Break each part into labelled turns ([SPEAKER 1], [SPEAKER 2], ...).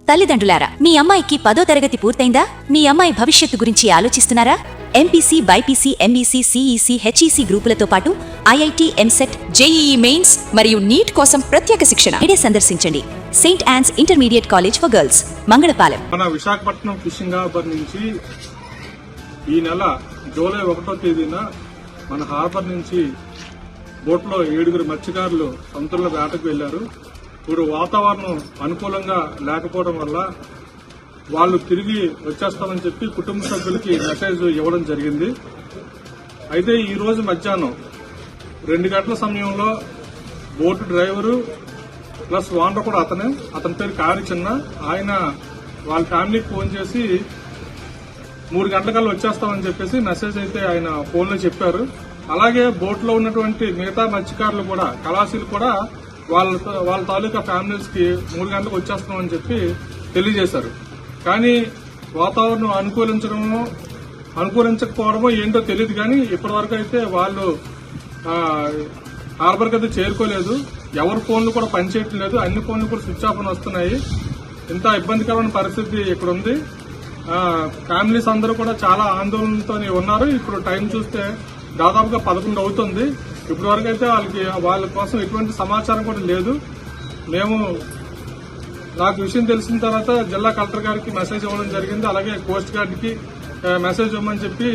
[SPEAKER 1] తల్లిదండ్రులారా, మీ అమ్మాయికి 10వ తరగతి పూర్తయిందా? మీ అమ్మాయి భవిష్యత్తు గురించి ఆలోచిస్తున్నారా? MPC, BiPC, MEC, CEC, HEC గ్రూపులతో పాటు ఐఐటీ, ఎంసెట్, జేఈఈ మెయిన్స్ మరియు నీట్ కోసం ప్రత్యేక శిక్షణ ఇడే సందర్శించండి. Saint Ann's intermediate college for girls, Mangalapalem.
[SPEAKER 2] మన విశాఖపట్నం ఫిషింగ్ హార్బర్ నుంచి ఈ నెల జూలై 1వ తేదీన మన హార్బర్ నుంచి బోట్లో 7 మత్స్యకారులు సముద్రంలో వేటకు వెళ్లారు. ఇప్పుడు వాతావరణం అనుకూలంగా లేకపోవడం వల్ల వాళ్ళు తిరిగి వచ్చేస్తామని చెప్పి కుటుంబ సభ్యులకి మెసేజ్ ఇవ్వడం జరిగింది. అయితే ఈ రోజు మధ్యాహ్నం 2 గంటల సమయంలో బోటు డ్రైవరు ప్లస్ ఓనర్ కూడా అతని పేరు కారి చిన్న, ఆయన వాళ్ళ ఫ్యామిలీకి ఫోన్ చేసి 3 గంటలకల్లా వచ్చేస్తామని చెప్పేసి మెసేజ్ అయితే ఆయన ఫోన్లో చెప్పారు. అలాగే బోట్లో ఉన్నటువంటి మిగతా మత్స్యకారులు కూడా, కళాశీలు కూడా వాళ్ళ తాలూకా ఫ్యామిలీస్ కి 3 గంటలకు వచ్చేస్తామని చెప్పి తెలియజేశారు. కానీ వాతావరణం అనుకూలించకపోవడమో ఏంటో తెలియదు. కానీ ఇప్పటి వరకు అయితే వాళ్ళు హార్బర్కి అయితే చేరుకోలేదు. ఎవరి ఫోన్లు కూడా పనిచేయటం లేదు, అన్ని ఫోన్లు కూడా స్విచ్ ఆఫ్ అని వస్తున్నాయి. ఇంత ఇబ్బందికరమైన పరిస్థితి ఇక్కడ ఉంది. ఫ్యామిలీస్ అందరూ కూడా చాలా ఆందోళనతో ఉన్నారు. ఇప్పుడు టైం చూస్తే దాదాపుగా 11 అవుతుంది. ఇప్పటి వరకు అయితే వాళ్ళ కోసం ఎటువంటి సమాచారం కూడా లేదు. నాకు విషయం తెలిసిన తర్వాత జిల్లా కలెక్టర్ గారికి మెసేజ్ ఇవ్వడం జరిగింది. అలాగే కోస్ట్ గార్డ్ కి మెసేజ్ ఇవ్వమని చెప్పి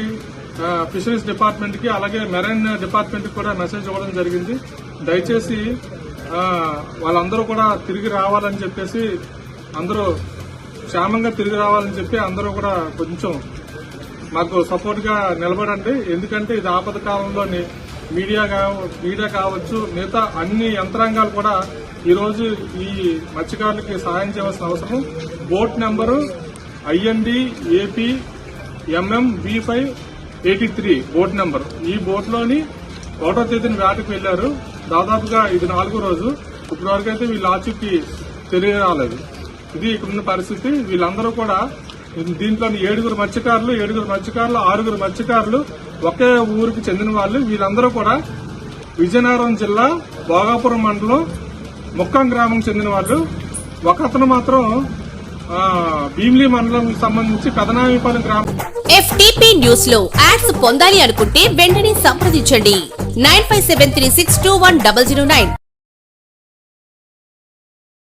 [SPEAKER 2] ఫిషరీస్ డిపార్ట్మెంట్ కి, అలాగే మెరైన్ డిపార్ట్మెంట్ కి కూడా మెసేజ్ ఇవ్వడం జరిగింది. దయచేసి వాళ్ళందరూ కూడా తిరిగి రావాలని చెప్పేసి, అందరూ క్షేమంగా తిరిగి రావాలని చెప్పి అందరూ కూడా కొంచెం మాకు సపోర్ట్ గా నిలబడండి. ఎందుకంటే ఇది ఆపద కాలంలోని మీడియా కావచ్చు, మిగతా అన్ని యంత్రాంగాలు కూడా ఈ రోజు ఈ మత్స్యకారులకి సహాయం చేయవలసిన అవసరం. Boat number IND-AP MM-B583 boat number. ఈ బోట్ లోని 1వ తేదీన వేటకు వెళ్లారు. దాదాపుగా ఇది 4వ రోజు. ఇప్పటి వరకు అయితే వీళ్ళ ఆచూకీ తెలియరాలేదు. ఇది ఇక్కడున్న పరిస్థితి. వీళ్ళందరూ కూడా దీంట్లో 7 మత్స్యకారులు, 6 మత్స్యకారులు ఒకే ఊరికి చెందిన వాళ్ళు. వీళ్ళందరూ కూడా విజయనగరం జిల్లా భోగాపురం మండలం ముక్కం గ్రామం చెందిన వాళ్ళు. ఒకతను మాత్రం భీమిలి మండలం సంబంధించి పెదనామిపాలెం గ్రామం.
[SPEAKER 3] FTP న్యూస్ లో యాడ్స్ పొందాలి అనుకుంటే వెంటనే సంప్రదించండి 9573621009.